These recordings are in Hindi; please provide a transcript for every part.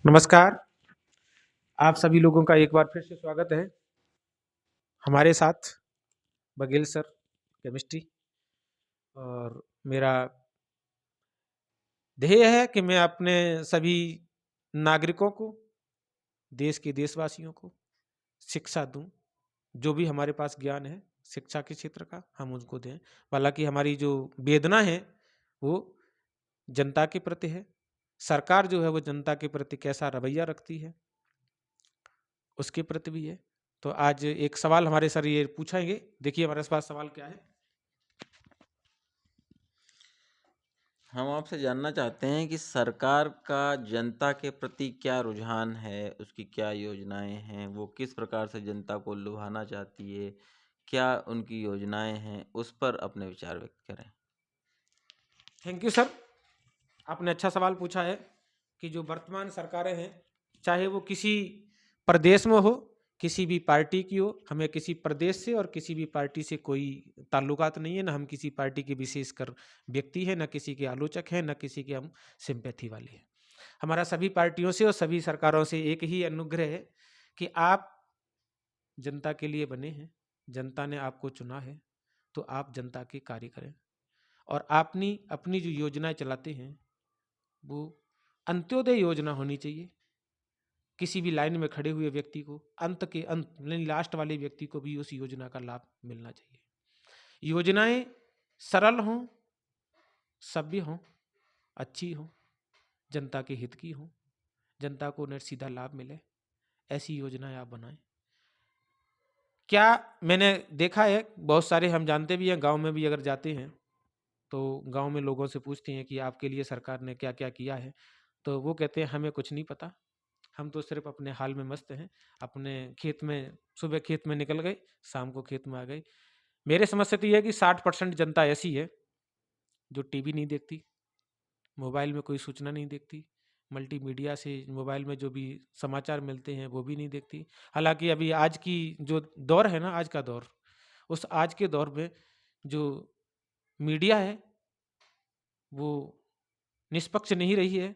नमस्कार। आप सभी लोगों का एक बार फिर से स्वागत है हमारे साथ। Baghel sir, chemistry. और मेरा ध्येय है कि मैं अपने सभी नागरिकों को, देश के देशवासियों को शिक्षा दूं। जो भी हमारे पास ज्ञान है शिक्षा के क्षेत्र का, हम उनको दें। हालांकि हमारी जो वेदना है वो जनता के प्रति है। सरकार जो है वो जनता के प्रति कैसा रवैया रखती है उसके प्रति भी है। तो आज एक सवाल हमारे सर ये पूछेंगे। देखिए हमारे पास सवाल क्या है। हम आपसे जानना चाहते हैं कि सरकार का जनता के प्रति क्या रुझान है, उसकी क्या योजनाएं हैं, वो किस प्रकार से जनता को लुभाना चाहती है, क्या उनकी योजनाएं हैं, उस पर अपने विचार व्यक्त करें। Thank you sir. आपने अच्छा सवाल पूछा है कि जो वर्तमान सरकारें हैं, चाहे वो किसी प्रदेश में हो, किसी भी पार्टी की हो, हमें किसी प्रदेश से और किसी भी पार्टी से कोई ताल्लुकात नहीं है। ना हम किसी पार्टी के विशेषकर व्यक्ति हैं, ना किसी के आलोचक हैं, ना किसी के हम सिंपैथी वाले हैं। हमारा सभी पार्टियों से और सभी सरकारों से एक ही अनुग्रह है कि आप जनता के लिए बने हैं, जनता ने आपको चुना है, तो आप जनता के कार्य करें। और अपनी अपनी जो योजनाएं चलाते हैं वो अंत्योदय योजना होनी चाहिए। किसी भी लाइन में खड़े हुए व्यक्ति को अंत के अंत लास्ट वाले व्यक्ति को भी उस योजना का लाभ मिलना चाहिए। योजनाएं सरल हों, सभ्य हों, अच्छी हों, जनता के हित की हों, जनता को उन्हें सीधा लाभ मिले, ऐसी योजनाएं आप बनाएं। क्या मैंने देखा है, बहुत सारे हम जानते भी हैं, गांव में भी अगर जाते हैं तो गांव में लोगों से पूछते हैं कि आपके लिए सरकार ने क्या क्या किया है, तो वो कहते हैं हमें कुछ नहीं पता, हम तो सिर्फ अपने हाल में मस्त हैं। अपने खेत में, सुबह खेत में निकल गए, शाम को खेत में आ गए। मेरे समझ से तो यह है कि 60% जनता ऐसी है जो टीवी नहीं देखती, मोबाइल में कोई सूचना नहीं देखती, मल्टीमीडिया से मोबाइल में जो भी समाचार मिलते हैं वो भी नहीं देखती। हालांकि अभी आज की जो दौर है ना, आज का दौर, उस आज के दौर में जो मीडिया है वो निष्पक्ष नहीं रही है।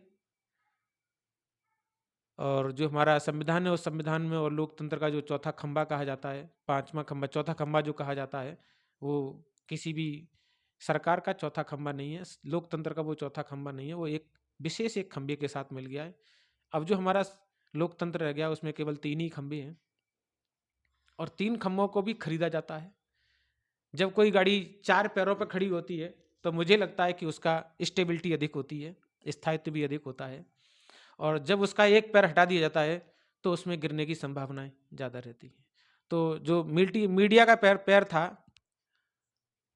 और जो हमारा संविधान है उस संविधान में और लोकतंत्र का जो चौथा खंभा कहा जाता है, पांचवा खंभा, चौथा खंभा जो कहा जाता है, वो किसी भी सरकार का चौथा खंभा नहीं है, लोकतंत्र का वो चौथा खंभा नहीं है, वो एक विशेष एक खंभे के साथ मिल गया है। अब जो हमारा लोकतंत्र रह गया उसमें केवल 3 ही खंभे हैं और 3 खंभों को भी खरीदा जाता है। जब कोई गाड़ी 4 पैरों पर खड़ी होती है तो मुझे लगता है कि उसका स्टेबिलिटी अधिक होती है, स्थायित्व भी अधिक होता है। और जब उसका एक पैर हटा दिया जाता है तो उसमें गिरने की संभावनाएं ज़्यादा रहती हैं। तो जो मीडिया का पैर पैर था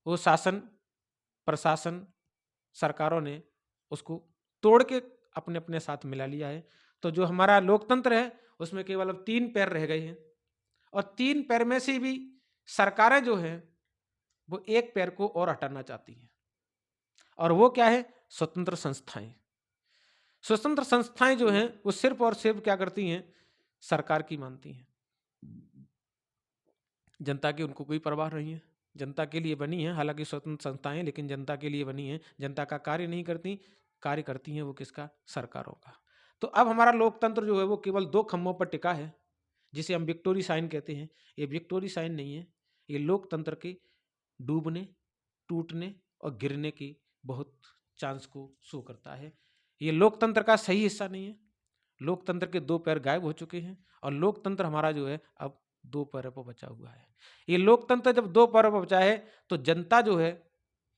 वो शासन, प्रशासन, सरकारों ने उसको तोड़ के अपने अपने साथ मिला लिया है। तो जो हमारा लोकतंत्र है उसमें केवल अब 3 पैर रह गए हैं और 3 पैर में से भी सरकारें जो हैं वो एक पैर को और हटाना चाहती हैं। और वो क्या है? स्वतंत्र संस्थाएं। स्वतंत्र संस्थाएं जो हैं वो सिर्फ और सिर्फ क्या करती हैं? सरकार की मानती हैं। जनता की उनको कोई परवाह नहीं है। जनता के लिए बनी है, हालांकि स्वतंत्र संस्थाएं, लेकिन जनता के लिए बनी है। जनता का कार्य नहीं करती, कार्य करती हैं वो किसका? सरकारों का। तो अब हमारा लोकतंत्र जो है वो केवल 2 खंभों पर टिका है, जिसे हम विक्टोरी साइन कहते हैं। ये विक्टोरी साइन नहीं है, ये लोकतंत्र के डूबने, टूटने और गिरने की बहुत चांस को शो करता है। ये लोकतंत्र का सही हिस्सा नहीं है। लोकतंत्र के 2 पैर गायब हो चुके हैं और लोकतंत्र हमारा जो है अब 2 पैरों पर बचा हुआ है। ये लोकतंत्र जब 2 पैरों पर बचा है तो जनता जो है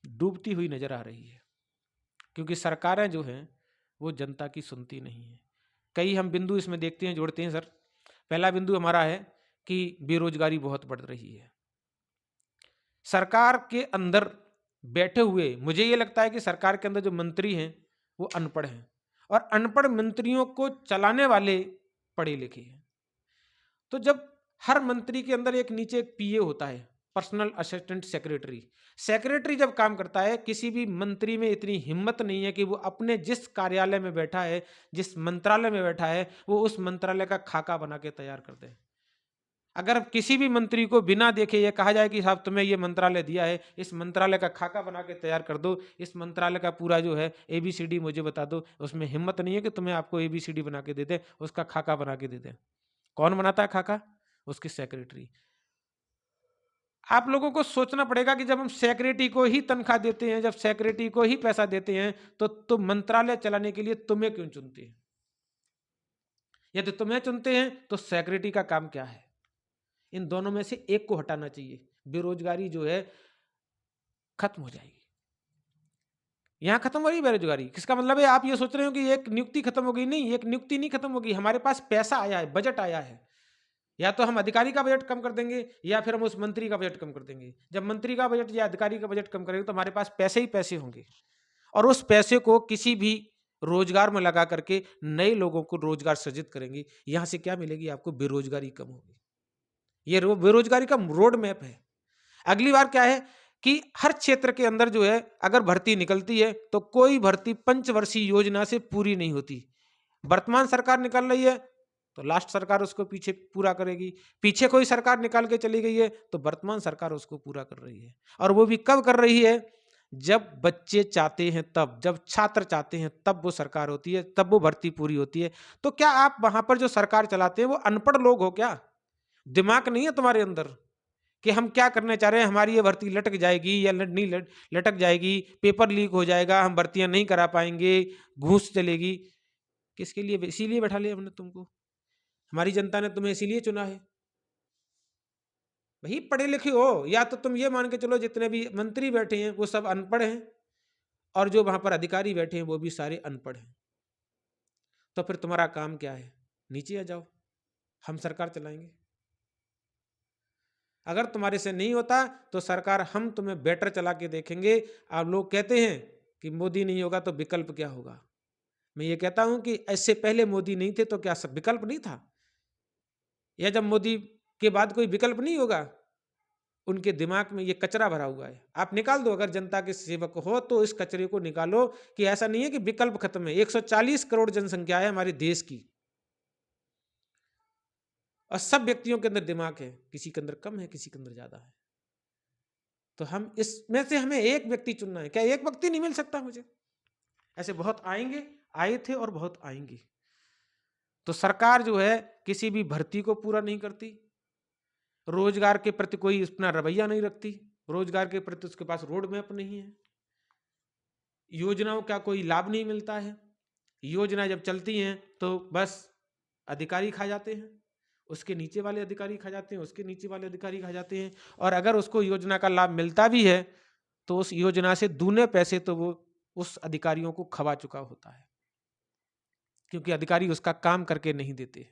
डूबती हुई नजर आ रही है, क्योंकि सरकारें जो हैं वो जनता की सुनती नहीं है। कई हम बिंदु इसमें देखते हैं, जोड़ते हैं सर। पहला बिंदु हमारा है कि बेरोजगारी बहुत बढ़ रही है। सरकार के अंदर बैठे हुए, मुझे ये लगता है कि सरकार के अंदर जो मंत्री हैं वो अनपढ़ हैं और अनपढ़ मंत्रियों को चलाने वाले पढ़े लिखे हैं। तो जब हर मंत्री के अंदर एक नीचे एक पीए होता है, पर्सनल असिस्टेंट सेक्रेटरी, सेक्रेटरी जब काम करता है, किसी भी मंत्री में इतनी हिम्मत नहीं है कि वो अपने जिस कार्यालय में बैठा है, जिस मंत्रालय में बैठा है, वो उस मंत्रालय का खाका बना के तैयार कर दे। अगर किसी भी मंत्री को बिना देखे ये कहा जाए कि साहब तुम्हें ये मंत्रालय दिया है, इस मंत्रालय का खाका बना के तैयार कर दो, इस मंत्रालय का पूरा जो है ABCD मुझे बता दो, उसमें हिम्मत नहीं है कि तुम्हें आपको ABCD बना के दे दे, उसका खाका बना के दे दे। कौन बनाता है खाका? उसकी सेक्रेटरी। आप लोगों को सोचना पड़ेगा कि जब हम सेक्रेटरी को ही तनख्वाह देते हैं, जब सेक्रेटरी को ही पैसा देते हैं, तो मंत्रालय चलाने के लिए तुम्हें क्यों चुनते हैं? यदि तुम्हें चुनते हैं तो सेक्रेटरी का काम क्या है? इन दोनों में से एक को हटाना चाहिए। बेरोजगारी जो है खत्म हो जाएगी। यहां खत्म हो रही बेरोजगारी, किसका मतलब है? आप ये सोच रहे हो कि एक नियुक्ति खत्म हो गई। नहीं, एक नियुक्ति नहीं खत्म होगी। हमारे पास पैसा आया है, बजट आया है। या तो हम अधिकारी का बजट कम कर देंगे या फिर हम उस मंत्री का बजट कम कर देंगे। जब मंत्री का बजट या अधिकारी का बजट कम करेंगे तो हमारे पास पैसे ही पैसे होंगे, और उस पैसे को किसी भी रोजगार में लगा करके नए लोगों को रोजगार सृजित करेंगे। यहां से क्या मिलेगी आपको? बेरोजगारी कम होगी। ये बेरोजगारी का रोड मैप है। अगली बार क्या है कि हर क्षेत्र के अंदर जो है अगर भर्ती निकलती है तो कोई भर्ती पंचवर्षीय योजना से पूरी नहीं होती। वर्तमान सरकार निकल रही है तो लास्ट सरकार उसको पीछे पूरा करेगी। पीछे कोई सरकार निकाल के चली गई है तो वर्तमान सरकार उसको पूरा कर रही है। और वो भी कब कर रही है? जब बच्चे चाहते हैं तब, जब छात्र चाहते हैं तब वो सरकार होती है, तब वो भर्ती पूरी होती है। तो क्या आप वहां पर जो सरकार चलाते हैं वो अनपढ़ लोग हो क्या? दिमाग नहीं है तुम्हारे अंदर कि हम क्या करने चाह रहे हैं? हमारी ये भर्ती लटक जाएगी या नहीं लटक जाएगी, पेपर लीक हो जाएगा, हम भर्तियां नहीं करा पाएंगे, घूस चलेगी। किसके लिए? इसीलिए बैठा लिया हमने तुमको। हमारी जनता ने तुम्हें इसीलिए चुना है। भाई पढ़े लिखे हो, या तो तुम ये मान के चलो जितने भी मंत्री बैठे हैं वो सब अनपढ़ हैं, और जो वहां पर अधिकारी बैठे हैं वो भी सारे अनपढ़ हैं। तो फिर तुम्हारा काम क्या है? नीचे आ जाओ, हम सरकार चलाएंगे। अगर तुम्हारे से नहीं होता तो सरकार हम तुम्हें बेटर चला के देखेंगे। आप लोग कहते हैं कि मोदी नहीं होगा तो विकल्प क्या होगा? मैं ये कहता हूं कि ऐसे पहले मोदी नहीं थे तो क्या सब विकल्प नहीं था? या जब मोदी के बाद कोई विकल्प नहीं होगा? उनके दिमाग में ये कचरा भरा हुआ है। आप निकाल दो, अगर जनता के सेवक हो तो इस कचरे को निकालो। कि ऐसा नहीं है कि विकल्प खत्म है। 140 करोड़ जनसंख्या है हमारे देश की, और सब व्यक्तियों के अंदर दिमाग है, किसी के अंदर कम है, किसी के अंदर ज्यादा है। तो हम इसमें से हमें एक व्यक्ति चुनना है। क्या एक व्यक्ति नहीं मिल सकता मुझे? ऐसे बहुत आएंगे, आए थे और बहुत आएंगे। तो सरकार जो है किसी भी भर्ती को पूरा नहीं करती, रोजगार के प्रति कोई अपना रवैया नहीं रखती, रोजगार के प्रति उसके पास रोड मैप नहीं है, योजनाओं का कोई लाभ नहीं मिलता है। योजना जब चलती हैं तो बस अधिकारी खा जाते हैं, उसके नीचे वाले अधिकारी खा जाते हैं, उसके नीचे वाले अधिकारी खा जाते हैं। और अगर उसको योजना का लाभ मिलता भी है तो उस योजना से दूने पैसे तो वो उस अधिकारियों को खवा चुका होता है, क्योंकि अधिकारी उसका काम करके नहीं देते।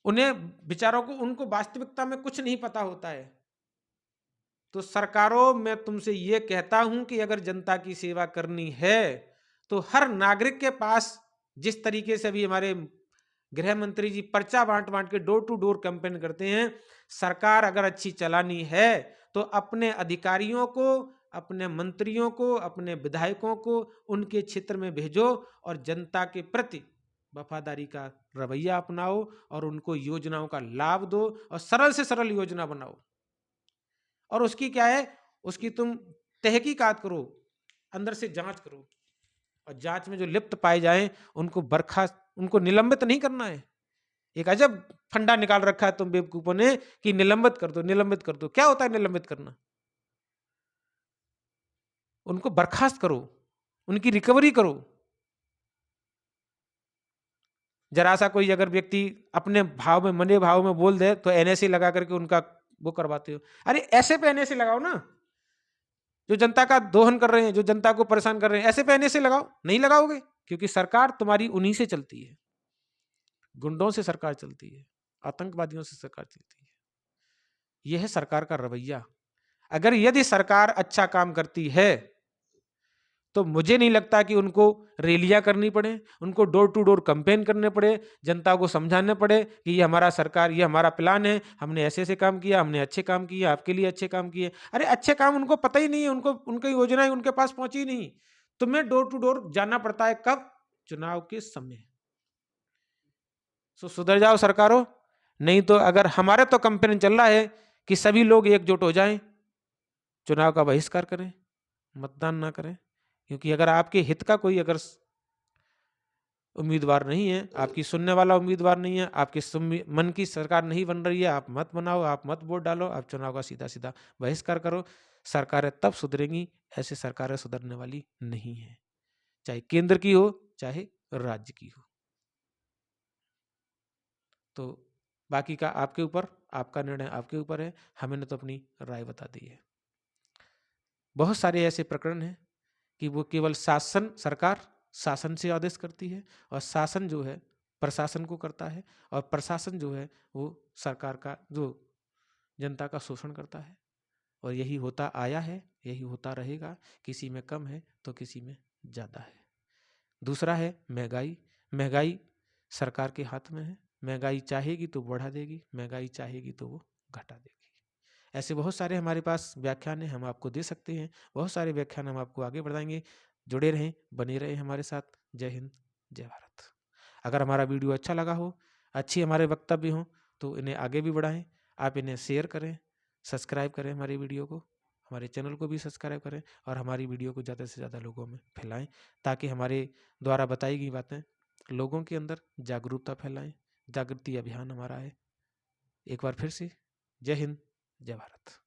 उन्हें बेचारों को, उनको वास्तविकता में कुछ नहीं पता होता है। तो सरकारों, मैं तुमसे ये कहता हूं कि अगर जनता की सेवा करनी है तो हर नागरिक के पास, जिस तरीके से अभी हमारे गृह मंत्री जी पर्चा बांट बांट के डोर टू डोर कैंपेन करते हैं, सरकार अगर अच्छी चलानी है तो अपने अधिकारियों को, अपने मंत्रियों को, अपने विधायकों को उनके क्षेत्र में भेजो और जनता के प्रति वफादारी का रवैया अपनाओ और उनको योजनाओं का लाभ दो और सरल से सरल योजना बनाओ। और उसकी क्या है, उसकी तुम तहकीकात करो, अंदर से जांच करो, और जांच में जो लिप्त पाए जाएं उनको बर्खास्त, उनको निलंबित नहीं करना है। एक अजब फंडा निकाल रखा है तुम बेवकूफों ने कि निलंबित कर दो, निलंबित कर दो। क्या होता है निलंबित करना? उनको बर्खास्त करो, उनकी रिकवरी करो। जरा सा कोई अगर व्यक्ति अपने भाव में, मने भाव में बोल दे तो NSA लगा करके उनका वो करवाते हो। अरे ऐसे पे NSA लगाओ ना, जो जनता का दोहन कर रहे हैं, जो जनता को परेशान कर रहे हैं, ऐसे पे NSA लगाओ। नहीं लगाओगे क्योंकि सरकार तुम्हारी उन्हीं से चलती है, गुंडों से सरकार चलती है, आतंकवादियों से सरकार चलती है। यह है सरकार का रवैया। अगर यदि सरकार अच्छा काम करती है तो मुझे नहीं लगता कि उनको रैलियां करनी पड़े, उनको डोर टू डोर कैंपेन करने पड़े, जनता को समझाने पड़े कि ये हमारा सरकार, ये हमारा प्लान है, हमने ऐसे ऐसे काम किया, हमने अच्छे काम किए, आपके लिए अच्छे काम किए। अरे अच्छे काम उनको पता ही नहीं है, उनको उनकी योजनाएं उनके पास पहुंची नहीं। तुम्हें डोर टू डोर जाना पड़ता है कब? चुनाव के समय। सो सुधर जाओ सरकारों, नहीं तो अगर हमारे तो कैंपेन चल रहा है कि सभी लोग एकजुट हो जाएं, चुनाव का बहिष्कार करें, मतदान ना करें, क्योंकि अगर आपके हित का कोई अगर उम्मीदवार नहीं है, आपकी सुनने वाला उम्मीदवार नहीं है, आपके मन की सरकार नहीं बन रही है, आप मत बनाओ, आप मत वोट डालो, आप चुनाव का सीधा सीधा बहिष्कार करो। सरकारें तब सुधरेंगी, ऐसे सरकारें सुधरने वाली नहीं है, चाहे केंद्र की हो चाहे राज्य की हो। तो बाकी का आपके ऊपर, आपका निर्णय आपके ऊपर है। हमने तो अपनी राय बता दी है। बहुत सारे ऐसे प्रकरण हैं कि वो केवल सरकार शासन से आदेश करती है, और शासन जो है प्रशासन को करता है, और प्रशासन जो है वो सरकार का, जो जनता का शोषण करता है। और यही होता आया है, यही होता रहेगा। किसी में कम है तो किसी में ज़्यादा है। दूसरा है महंगाई। महंगाई सरकार के हाथ में है। महंगाई चाहेगी तो बढ़ा देगी, महंगाई चाहेगी तो वो घटा देगी। ऐसे बहुत सारे हमारे पास व्याख्यान हैं, हम आपको दे सकते हैं। बहुत सारे व्याख्यान हम आपको आगे बढ़ाएंगे। जुड़े रहें, बने रहें हमारे साथ। जय हिंद, जय भारत। अगर हमारा वीडियो अच्छा लगा हो, अच्छी हमारे वक्तव्य हों, तो इन्हें आगे भी बढ़ाएं। आप इन्हें शेयर करें, सब्सक्राइब करें हमारी वीडियो को, हमारे चैनल को भी सब्सक्राइब करें, और हमारी वीडियो को ज़्यादा से ज़्यादा लोगों में फैलाएं, ताकि हमारे द्वारा बताई गई बातें लोगों के अंदर जागरूकता फैलाएं। जागृति अभियान हमारा है। एक बार फिर से जय हिंद, जय भारत।